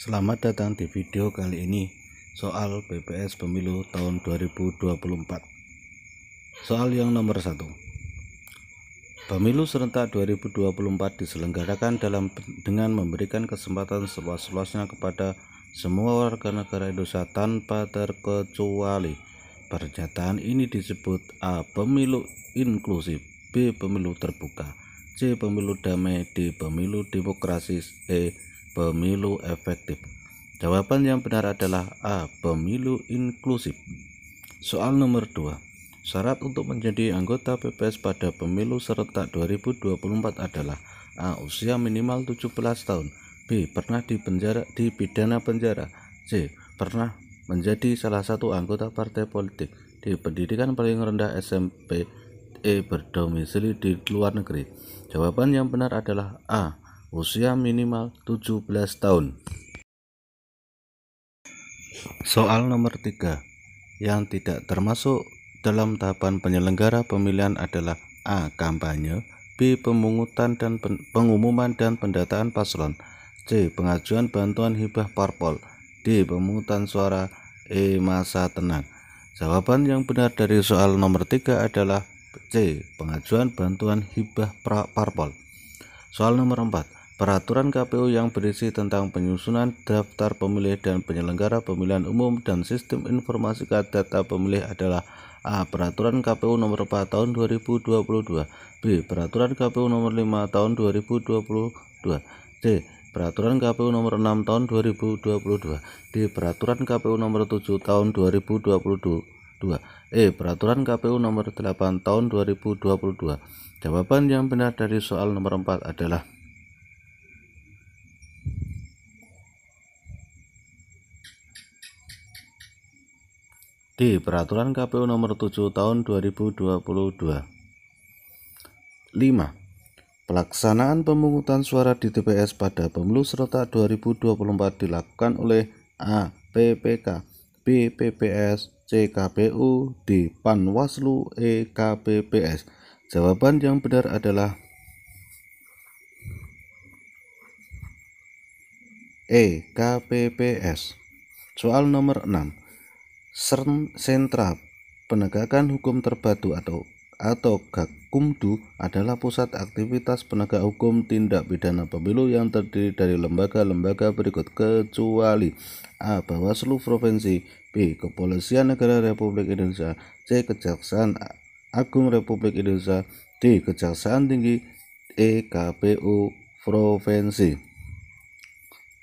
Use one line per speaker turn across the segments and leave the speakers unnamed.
Selamat datang di video kali ini soal BPS Pemilu tahun 2024. Soal yang nomor 1. Pemilu serentak 2024 diselenggarakan dengan memberikan kesempatan seluas-luasnya kepada semua warga negara Indonesia tanpa terkecuali. Pernyataan ini disebut A. Pemilu inklusif, B. Pemilu terbuka, C. Pemilu damai, D. Pemilu demokratis, E. Pemilu efektif. Jawaban yang benar adalah A. Pemilu inklusif. Soal nomor 2. Syarat untuk menjadi anggota BPS pada pemilu serentak 2024 adalah A. Usia minimal 17 tahun, B. Pernah dipidana penjara, C. Pernah menjadi salah satu anggota partai politik, D. Pendidikan paling rendah SMP, E. Berdomisili di luar negeri. Jawaban yang benar adalah A. Usia minimal 17 tahun. Soal nomor 3. Yang tidak termasuk dalam tahapan penyelenggara pemilihan adalah A. Kampanye, B. Pemungutan dan pengumuman dan pendataan paslon, C. Pengajuan bantuan hibah parpol, D. Pemungutan suara, E. Masa tenang. Jawaban yang benar dari soal nomor 3 adalah C. Pengajuan bantuan hibah parpol. Soal nomor 4. Peraturan KPU yang berisi tentang penyusunan daftar pemilih dan penyelenggara pemilihan umum dan sistem informasi data pemilih adalah A. Peraturan KPU nomor 4 tahun 2022, B. Peraturan KPU nomor 5 tahun 2022, C. Peraturan KPU nomor 6 tahun 2022, D. Peraturan KPU nomor 7 tahun 2022, E. Peraturan KPU nomor 8 tahun 2022. Jawaban yang benar dari soal nomor 4 adalah D. Peraturan KPU nomor 7 tahun 2022. 5. Pelaksanaan pemungutan suara di TPS pada pemilu serentak 2024 dilakukan oleh A. PPK, B. PPS, C. KPU, D. Panwaslu, E. KPPS. Jawaban yang benar adalah E. KPPS. Soal nomor 6. Sentra Penegakan Hukum Terpadu atau Gakumdu adalah pusat aktivitas penegak hukum tindak pidana pemilu yang terdiri dari lembaga-lembaga berikut kecuali A. Bawaslu Provinsi, B. Kepolisian Negara Republik Indonesia, C. Kejaksaan Agung Republik Indonesia, D. Kejaksaan Tinggi, E. KPU Provinsi.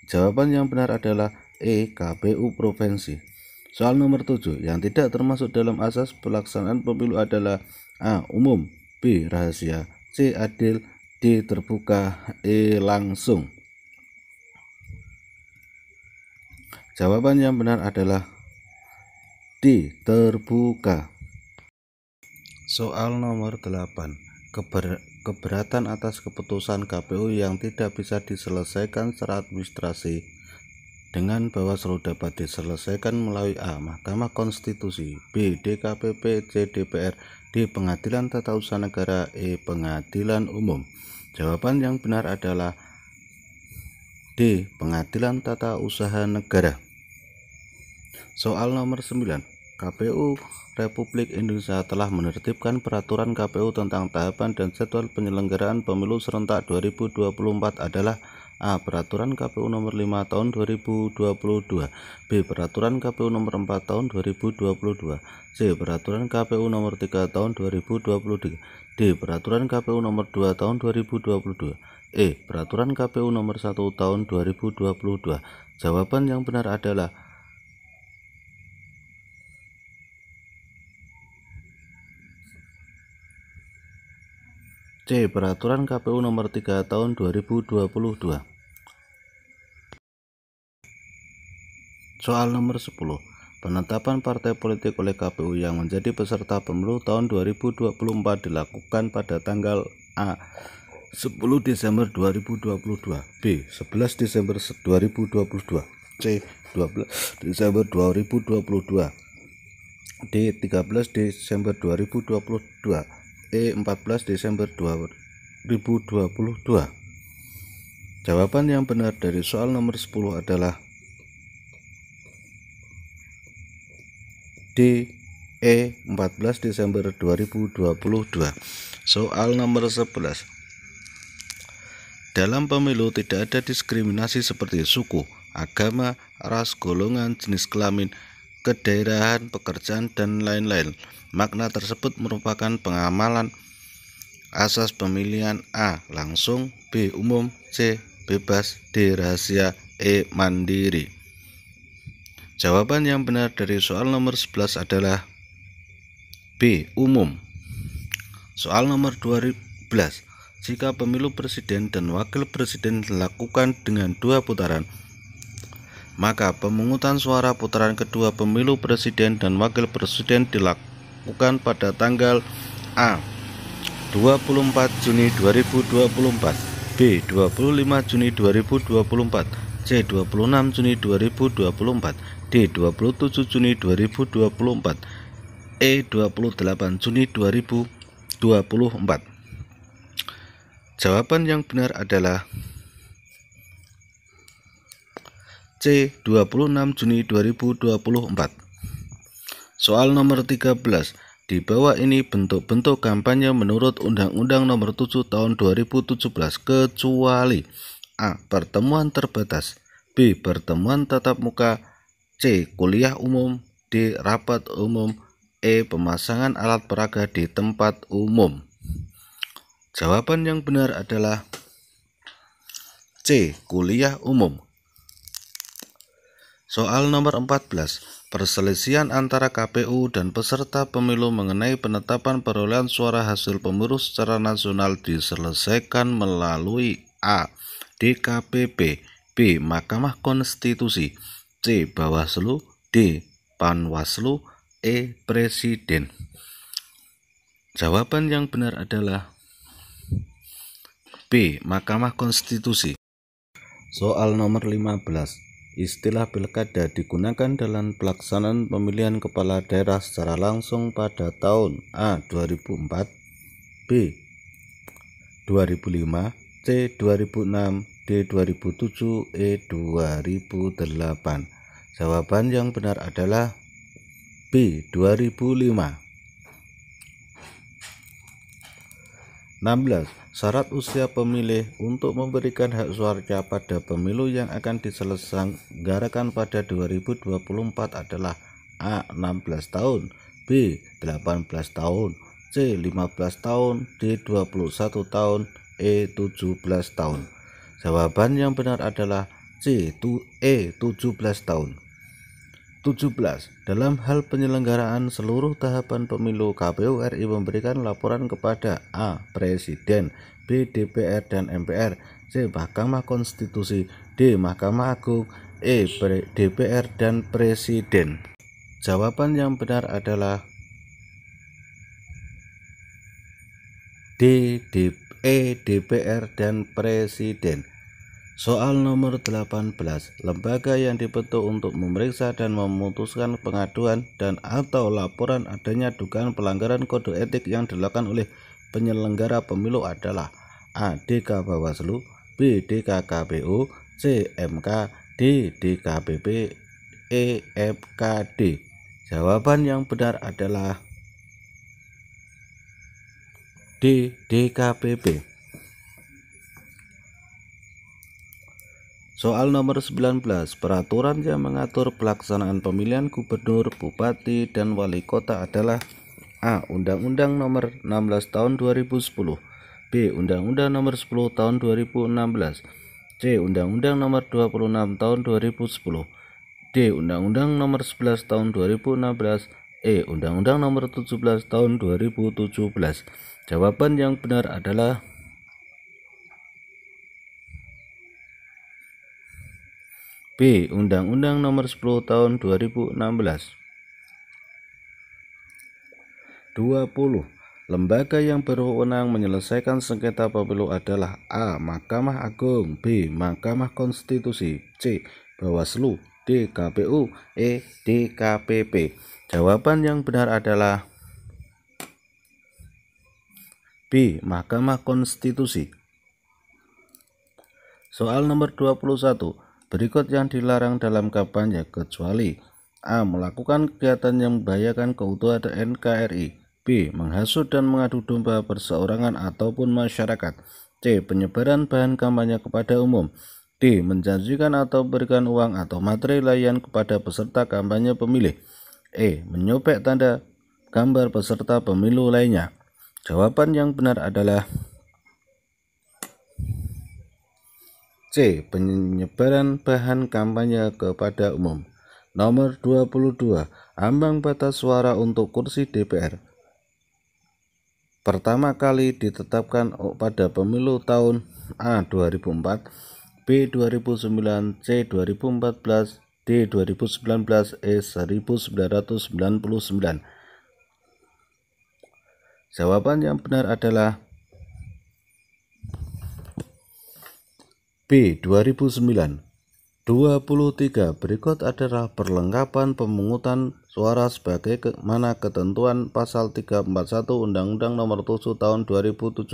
Jawaban yang benar adalah E. KPU Provinsi. Soal nomor 7. Yang tidak termasuk dalam asas pelaksanaan pemilu adalah A. Umum, B. Rahasia, C. Adil, D. Terbuka, E. Langsung. Jawaban yang benar adalah D. Terbuka. Soal nomor 8. Keberatan atas keputusan KPU yang tidak bisa diselesaikan secara administrasi dengan Bawaslu dapat diselesaikan melalui A. Mahkamah Konstitusi, B. DKPP, C. DPR, D. Pengadilan Tata Usaha Negara, E. Pengadilan Umum. Jawaban yang benar adalah D. Pengadilan Tata Usaha Negara. Soal nomor 9. KPU Republik Indonesia telah menertibkan peraturan KPU tentang tahapan dan jadwal penyelenggaraan pemilu serentak 2024 adalah A. Peraturan KPU nomor 5 tahun 2022, B. Peraturan KPU nomor 4 tahun 2022, C. Peraturan KPU nomor 3 tahun 2023, D. Peraturan KPU nomor 2 tahun 2022, E. Peraturan KPU nomor 1 tahun 2022. Jawaban yang benar adalah C. Peraturan KPU nomor 3 tahun 2022. Soal nomor 10. Penetapan partai politik oleh KPU yang menjadi peserta pemilu tahun 2024 dilakukan pada tanggal A. 10 Desember 2022, B. 11 Desember 2022, C. 12 Desember 2022, D. 13 Desember 2022, E. 14 Desember 2022. Jawaban yang benar dari soal nomor 10 adalah D. 14 Desember 2022. Soal nomor 11. Dalam pemilu tidak ada diskriminasi seperti suku, agama, ras, golongan, jenis kelamin, kedaerahan, pekerjaan, dan lain-lain. Makna tersebut merupakan pengamalan asas pemilihan A. Langsung, B. Umum, C. Bebas, D. Rahasia, E. Mandiri. Jawaban yang benar dari soal nomor 11 adalah B. Umum. Soal nomor 12. Jika pemilu presiden dan wakil presiden dilakukan dengan 2 putaran, maka pemungutan suara putaran kedua pemilu presiden dan wakil presiden dilakukan pada tanggal A. 24 Juni 2024, B. 25 Juni 2024, C. 26 Juni 2024, D. 27 Juni 2024, E. 28 Juni 2024. Jawaban yang benar adalah C. 26 Juni 2024. Soal nomor 13. Di bawah ini bentuk-bentuk kampanye menurut Undang-Undang Nomor 7 Tahun 2017 kecuali A. Pertemuan terbatas, B. Pertemuan tatap muka, C. Kuliah umum, D. Rapat umum, E. Pemasangan alat peraga di tempat umum. Jawaban yang benar adalah C. Kuliah umum. Soal nomor 14. Perselisihan antara KPU dan peserta pemilu mengenai penetapan perolehan suara hasil pemilu secara nasional diselesaikan melalui A. DKPP, B. Mahkamah Konstitusi, C. Bawaslu, D. Panwaslu, E. Presiden. Jawaban yang benar adalah B. Mahkamah Konstitusi. Soal nomor 15. Istilah pilkada digunakan dalam pelaksanaan pemilihan kepala daerah secara langsung pada tahun A. 2004, B. 2005, C. 2006, D. 2007, E. 2008. Jawaban yang benar adalah B. 2005. 16. Syarat usia pemilih untuk memberikan hak suara pada pemilu yang akan diselenggarakan pada 2024 adalah A. 16 tahun, B. 18 tahun, C. 15 tahun, D. 21 tahun, E. 17 tahun. Jawaban yang benar adalah C. E. 17 tahun. 17. Dalam hal penyelenggaraan seluruh tahapan pemilu, KPU RI memberikan laporan kepada A. Presiden, B. DPR dan MPR, C. Mahkamah Konstitusi, D. Mahkamah Agung, E. DPR dan Presiden. Jawaban yang benar adalah D. E. DPR dan Presiden. Soal nomor 18. Lembaga yang dibentuk untuk memeriksa dan memutuskan pengaduan dan atau laporan adanya dugaan pelanggaran kode etik yang dilakukan oleh penyelenggara pemilu adalah A. DK Bawaslu, B. DKKPU, C. MK, D. DKPP, E. MKD. Jawaban yang benar adalah D. DKPP. Soal nomor 19. Peraturan yang mengatur pelaksanaan pemilihan gubernur, bupati, dan wali kota adalah A. Undang-Undang Nomor 16 Tahun 2010, B. Undang-Undang Nomor 10 Tahun 2016, C. Undang-Undang Nomor 26 Tahun 2010, D. Undang-Undang Nomor 11 Tahun 2016, E. Undang-Undang Nomor 17 Tahun 2017. Jawaban yang benar adalah B. Undang-Undang Nomor 10 Tahun 2016. 20. Lembaga yang berwenang menyelesaikan sengketa pemilu adalah A. Mahkamah Agung, B. Mahkamah Konstitusi, C. Bawaslu, D. KPU, E. DKPP. Jawaban yang benar adalah B. Mahkamah Konstitusi. Soal nomor 21. Berikut yang dilarang dalam kampanye kecuali A. Melakukan kegiatan yang membahayakan keutuhan NKRI. B. Menghasut dan mengadu domba perseorangan ataupun masyarakat. C. Penyebaran bahan kampanye kepada umum. D. Menjanjikan atau berikan uang atau materi layan kepada peserta kampanye pemilih. E. Menyobek tanda gambar peserta pemilu lainnya. Jawaban yang benar adalah C. Penyebaran bahan kampanye kepada umum. Nomor 22. Ambang batas suara untuk kursi DPR pertama kali ditetapkan pada pemilu tahun A. 2004, B. 2009, C. 2014, D. 2019, E. 1999. Jawaban yang benar adalah B. 2009. 23. Berikut adalah perlengkapan pemungutan suara sebagaimana ketentuan pasal 341 Undang-Undang Nomor 7 Tahun 2017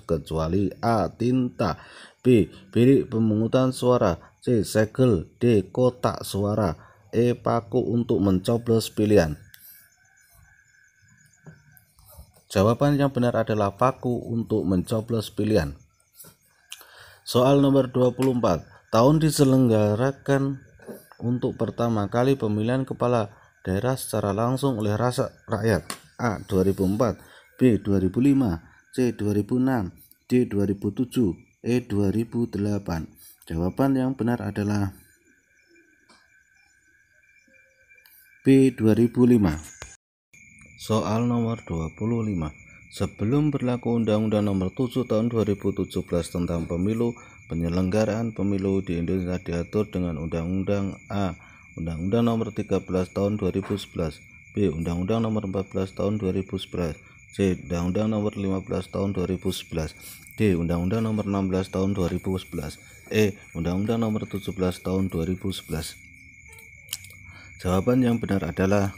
kecuali A. Tinta, B. Bilik pemungutan suara, C. Segel, D. Kotak suara, E. Paku untuk mencoblos pilihan. Jawaban yang benar adalah paku untuk mencoblos pilihan. Soal nomor 24. Tahun diselenggarakan untuk pertama kali pemilihan kepala daerah secara langsung oleh rakyat. A. 2004, B. 2005, C. 2006, D. 2007, E. 2008. Jawaban yang benar adalah B. 2005. Soal nomor 25. Sebelum berlaku Undang-Undang Nomor 7 Tahun 2017 tentang Pemilu, penyelenggaraan pemilu di Indonesia diatur dengan Undang-Undang A. Undang-Undang Nomor 13 Tahun 2011, B. Undang-Undang Nomor 14 Tahun 2011, C. Undang-Undang Nomor 15 Tahun 2011, D. Undang-Undang Nomor 16 Tahun 2011, E. Undang-Undang Nomor 17 Tahun 2011. Jawaban yang benar adalah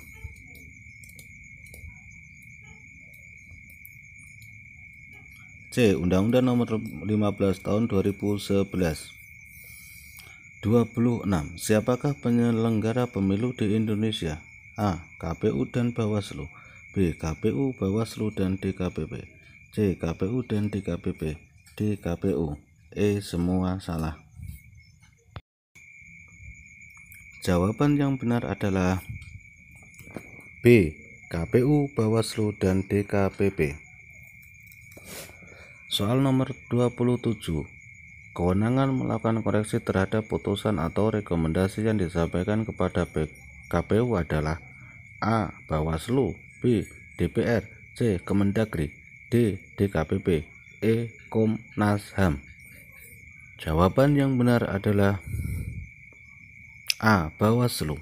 C. Undang-Undang Nomor 15 Tahun 2011. 26. Siapakah penyelenggara pemilu di Indonesia? A. KPU dan Bawaslu, B. KPU, Bawaslu dan DKPP, C. KPU dan DKPP, D. KPU. E. Semua salah. Jawaban yang benar adalah B. KPU, Bawaslu dan DKPP. Soal nomor 27. Kewenangan melakukan koreksi terhadap putusan atau rekomendasi yang disampaikan kepada KPU adalah A. Bawaslu, B. DPR, C. Kemendagri, D. DKPP, E. Komnas HAM. Jawaban yang benar adalah A. Bawaslu.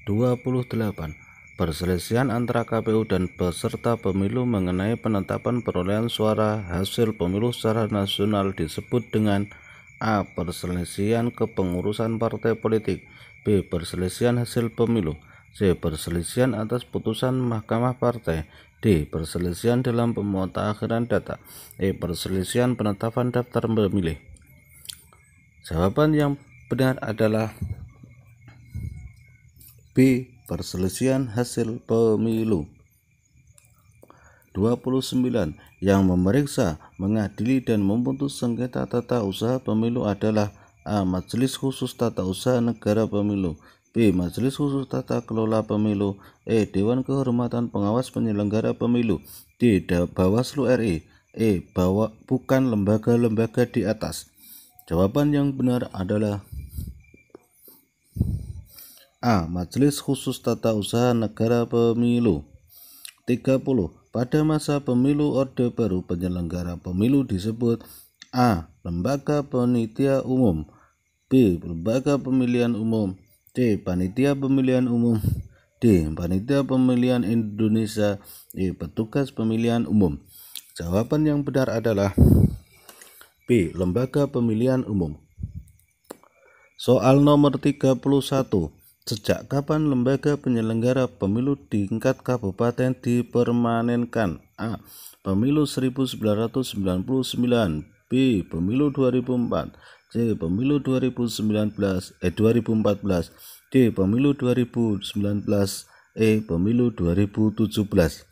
28. Perselisihan antara KPU dan peserta pemilu mengenai penetapan perolehan suara hasil pemilu secara nasional disebut dengan A. Perselisihan kepengurusan partai politik, B. Perselisihan hasil pemilu, C. Perselisihan atas putusan mahkamah partai, D. Perselisihan dalam pemutakhiran data, E. Perselisihan penetapan daftar pemilih. Jawaban yang benar adalah B. Perselisihan hasil pemilu. 29. Yang memeriksa, mengadili dan memutus sengketa tata usaha pemilu adalah A. Majelis Khusus Tata Usaha Negara Pemilu, B. Majelis Khusus Tata Kelola Pemilu, E. Dewan Kehormatan Pengawas Penyelenggara Pemilu, D. Bawaslu RI, E. Bukan lembaga-lembaga di atas. Jawaban yang benar adalah A. Majelis Khusus Tata Usaha Negara Pemilu. 30. Pada masa pemilu Orde Baru, penyelenggara pemilu disebut A. Lembaga Panitia Umum, B. Lembaga Pemilihan Umum, C. Panitia Pemilihan Umum, D. Panitia Pemilihan Indonesia, E. Petugas Pemilihan Umum. Jawaban yang benar adalah B. Lembaga Pemilihan Umum. Soal nomor 31. Sejak kapan lembaga penyelenggara pemilu di tingkat kabupaten dipermanenkan? A. Pemilu 1999, B. Pemilu 2004, C. Pemilu 2014, D. Pemilu 2019, E. Pemilu 2017.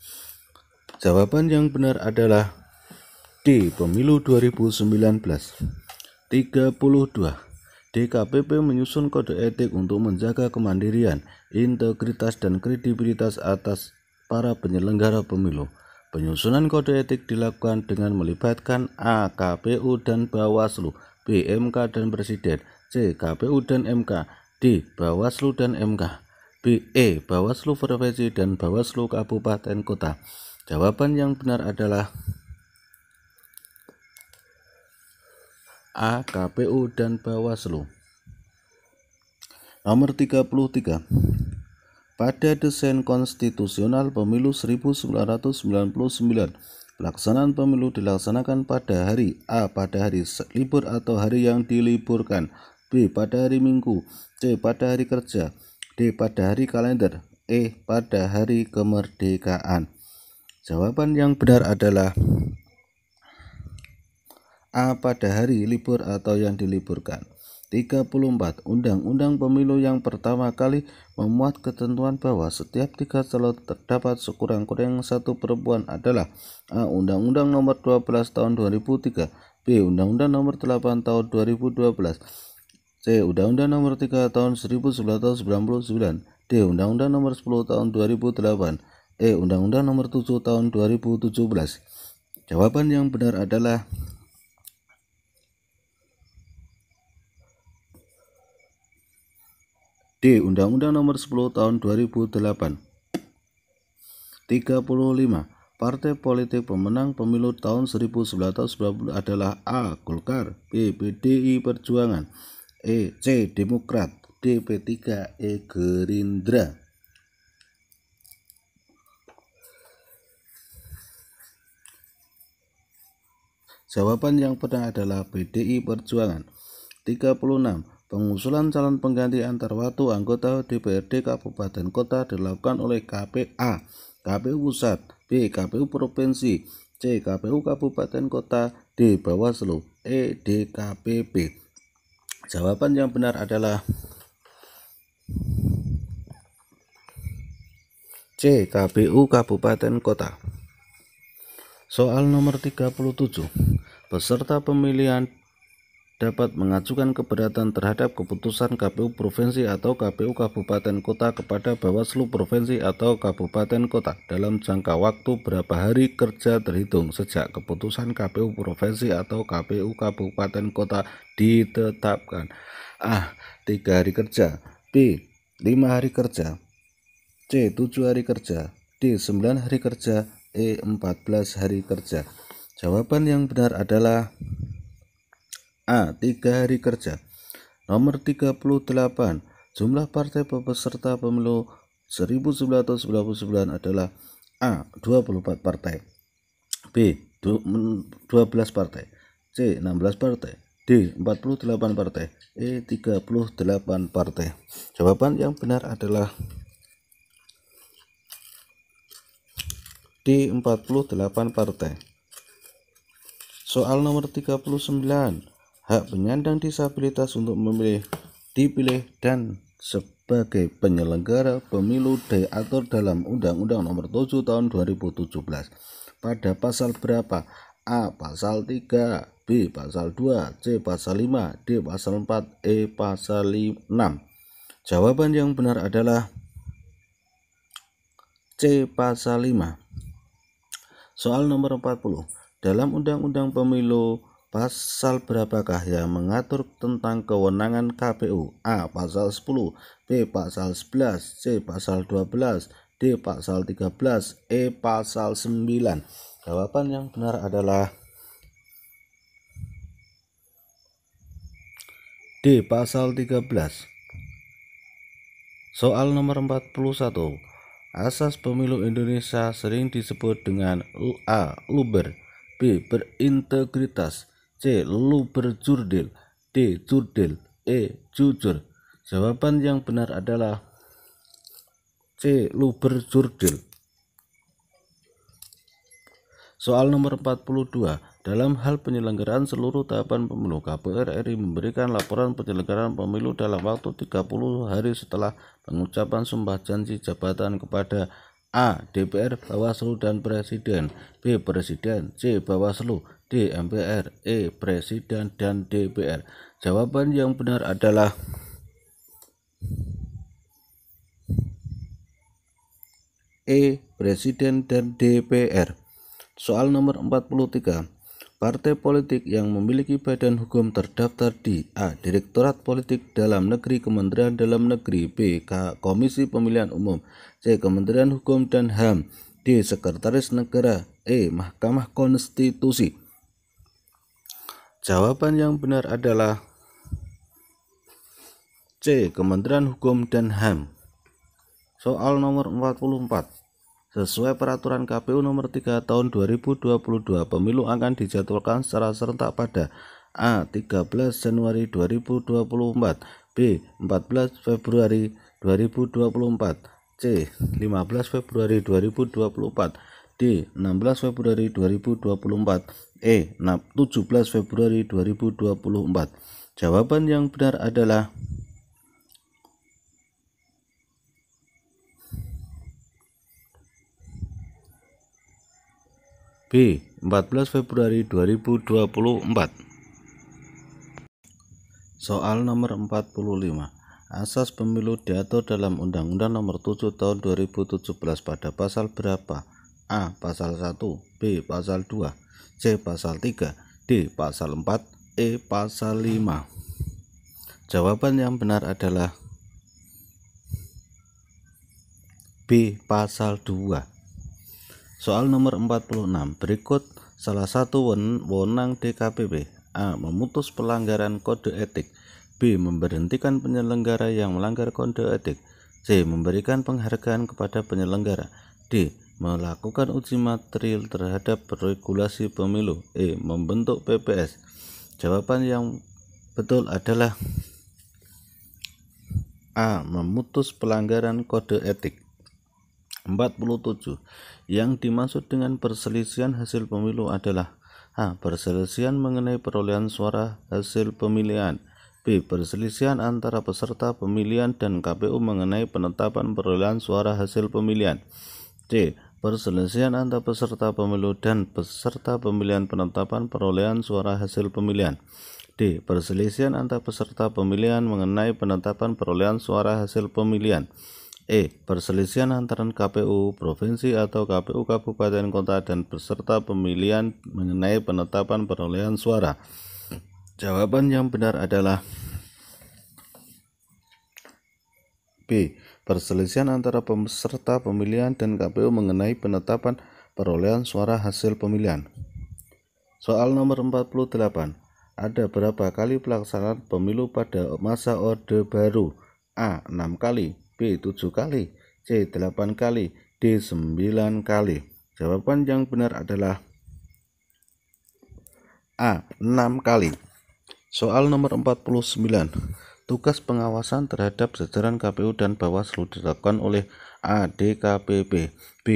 Jawaban yang benar adalah D. Pemilu 2019. 32. DKPP menyusun kode etik untuk menjaga kemandirian, integritas, dan kredibilitas atas para penyelenggara pemilu. Penyusunan kode etik dilakukan dengan melibatkan A. KPU dan Bawaslu, B. MK dan Presiden, C. KPU dan MK, D. Bawaslu dan MK, E. Bawaslu Provinsi dan Bawaslu Kabupaten Kota. Jawaban yang benar adalah A. KPU dan Bawaslu. Nomor 33. Pada desain konstitusional pemilu 1999, pelaksanaan pemilu dilaksanakan pada hari A. pada hari libur atau hari yang diliburkan, B. pada hari Minggu, C. pada hari kerja, D. pada hari kalender, E. pada hari kemerdekaan. Jawaban yang benar adalah A. pada hari libur atau yang diliburkan. 34. Undang-undang pemilu yang pertama kali memuat ketentuan bahwa setiap 3 calon terdapat sekurang-kurangnya 1 perempuan adalah A. Undang-Undang Nomor 12 Tahun 2003, B. Undang-Undang Nomor 8 Tahun 2012, C. Undang-Undang Nomor 3 Tahun 1999, D. Undang-Undang Nomor 10 Tahun 2008, E. Undang-Undang Nomor 7 Tahun 2017. Jawaban yang benar adalah D. Undang-Undang Nomor 10 Tahun 2008. 35. Partai politik pemenang pemilu tahun 1990 adalah A. Golkar, B. PDI Perjuangan, C. Demokrat, D. P3, E. Gerindra. Jawaban yang benar adalah PDI Perjuangan. 36. Pengusulan calon pengganti antar waktu anggota DPRD Kabupaten Kota dilakukan oleh KPA, KPU Pusat, B. KPU Provinsi, C. KPU Kabupaten Kota, D. Bawaslu, E. DKPP. Jawaban yang benar adalah C. KPU Kabupaten Kota. Soal nomor 37. Peserta pemilihan dapat mengajukan keberatan terhadap keputusan KPU Provinsi atau KPU Kabupaten Kota kepada Bawaslu Provinsi atau Kabupaten Kota dalam jangka waktu berapa hari kerja terhitung sejak keputusan KPU Provinsi atau KPU Kabupaten Kota ditetapkan. A. 3 hari kerja, B. 5 hari kerja, C. 7 hari kerja, D. 9 hari kerja, E. 14 hari kerja. Jawaban yang benar adalah A. 3 hari kerja. Nomor 38. Jumlah partai peserta pemilu 1999 adalah A. 24 partai, B. 12 partai, C. 16 partai, D. 48 partai, E. 38 partai. Jawaban yang benar adalah D. 48 partai. Soal nomor 39. Hak penyandang disabilitas untuk memilih, dipilih, dan sebagai penyelenggara pemilu diatur dalam Undang-Undang Nomor 7 Tahun 2017. Pada pasal berapa? A. Pasal 3, B. Pasal 2, C. Pasal 5, D. Pasal 4, E. Pasal 6. Jawaban yang benar adalah C. Pasal 5. Soal nomor 40. Dalam Undang-Undang Pemilu pasal berapakah yang mengatur tentang kewenangan KPU? A. Pasal 10, B. Pasal 11, C. Pasal 12, D. Pasal 13, E. Pasal 9. Jawaban yang benar adalah D. Pasal 13. Soal nomor 41. Asas pemilu Indonesia sering disebut dengan A. Luber, B. Berintegritas, C. Luber-jurdil, D. Jurdil, E. Jujur. Jawaban yang benar adalah C. Luber-jurdil. Soal nomor 42. Dalam hal penyelenggaraan seluruh tahapan pemilu, KPU RI memberikan laporan penyelenggaraan pemilu dalam waktu 30 hari setelah pengucapan sumpah janji jabatan kepada A. DPR, Bawaslu, dan Presiden, B. Presiden, C. Bawaslu, D. MPR, E. Presiden dan DPR. Jawaban yang benar adalah E. Presiden dan DPR. Soal nomor 43. Partai politik yang memiliki badan hukum terdaftar di A. Direktorat Politik Dalam Negeri Kementerian Dalam Negeri, B. Komisi Pemilihan Umum, C. Kementerian Hukum dan HAM, D. Sekretaris Negara, E. Mahkamah Konstitusi. Jawaban yang benar adalah C. Kementerian Hukum dan HAM. Soal nomor 44. Sesuai peraturan KPU nomor 3 tahun 2022, pemilu akan dijadwalkan secara serentak pada A. 13 Januari 2024, B. 14 Februari 2024, C. 15 Februari 2024, D. 16 Februari 2024, E. 17 Februari 2024. Jawaban yang benar adalah B. 14 Februari 2024. Soal nomor 45. Asas pemilu diatur dalam Undang-Undang Nomor 7 Tahun 2017 pada pasal berapa? A. Pasal 1, B. Pasal 2, C. Pasal 3, D. Pasal 4, E. Pasal 5. Jawaban yang benar adalah B. Pasal 2. Soal nomor 46. Berikut salah satu wewenang DKPP. A. Memutus pelanggaran kode etik, B. Memberhentikan penyelenggara yang melanggar kode etik, C. Memberikan penghargaan kepada penyelenggara, D. Melakukan uji material terhadap regulasi pemilu, E. Membentuk PPS. Jawaban yang betul adalah A. Memutus pelanggaran kode etik. 47. Yang dimaksud dengan perselisihan hasil pemilu adalah A. Perselisihan mengenai perolehan suara hasil pemilihan, B. Perselisihan antara peserta pemilihan dan KPU mengenai penetapan perolehan suara hasil pemilihan, C. Perselisihan antara peserta pemilu dan peserta pemilihan penetapan perolehan suara hasil pemilihan, D. Perselisihan antara peserta pemilihan mengenai penetapan perolehan suara hasil pemilihan, E. Perselisihan antara KPU provinsi atau KPU kabupaten kota dan peserta pemilihan mengenai penetapan perolehan suara. Jawaban yang benar adalah B. Perselisihan antara peserta pemilihan dan KPU mengenai penetapan perolehan suara hasil pemilihan. Soal nomor 48. Ada berapa kali pelaksanaan pemilu pada masa Orde Baru? A. 6 kali, B. 7 kali, C. 8 kali, D. 9 kali. Jawaban yang benar adalah A. 6 kali. Soal nomor 49. Tugas pengawasan terhadap jajaran KPU dan Bawaslu dilakukan oleh A. DKPP, B.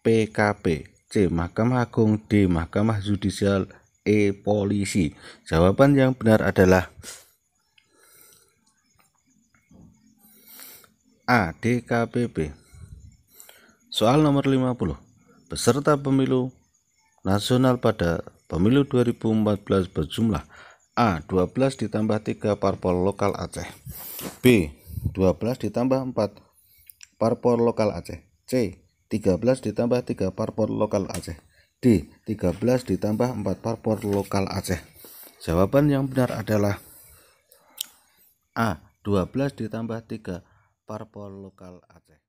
PKP, C. Mahkamah Agung, D. Mahkamah Yudisial, E. Polisi. Jawaban yang benar adalah A. DKPP. Soal nomor 50. Peserta pemilu nasional pada pemilu 2014 berjumlah A. 12 ditambah 3 parpol lokal Aceh, B. 12 ditambah 4 parpol lokal Aceh, C. 13 ditambah 3 parpol lokal Aceh, D. 13 ditambah 4 parpol lokal Aceh. Jawaban yang benar adalah A. 12 ditambah 3 parpol lokal Aceh.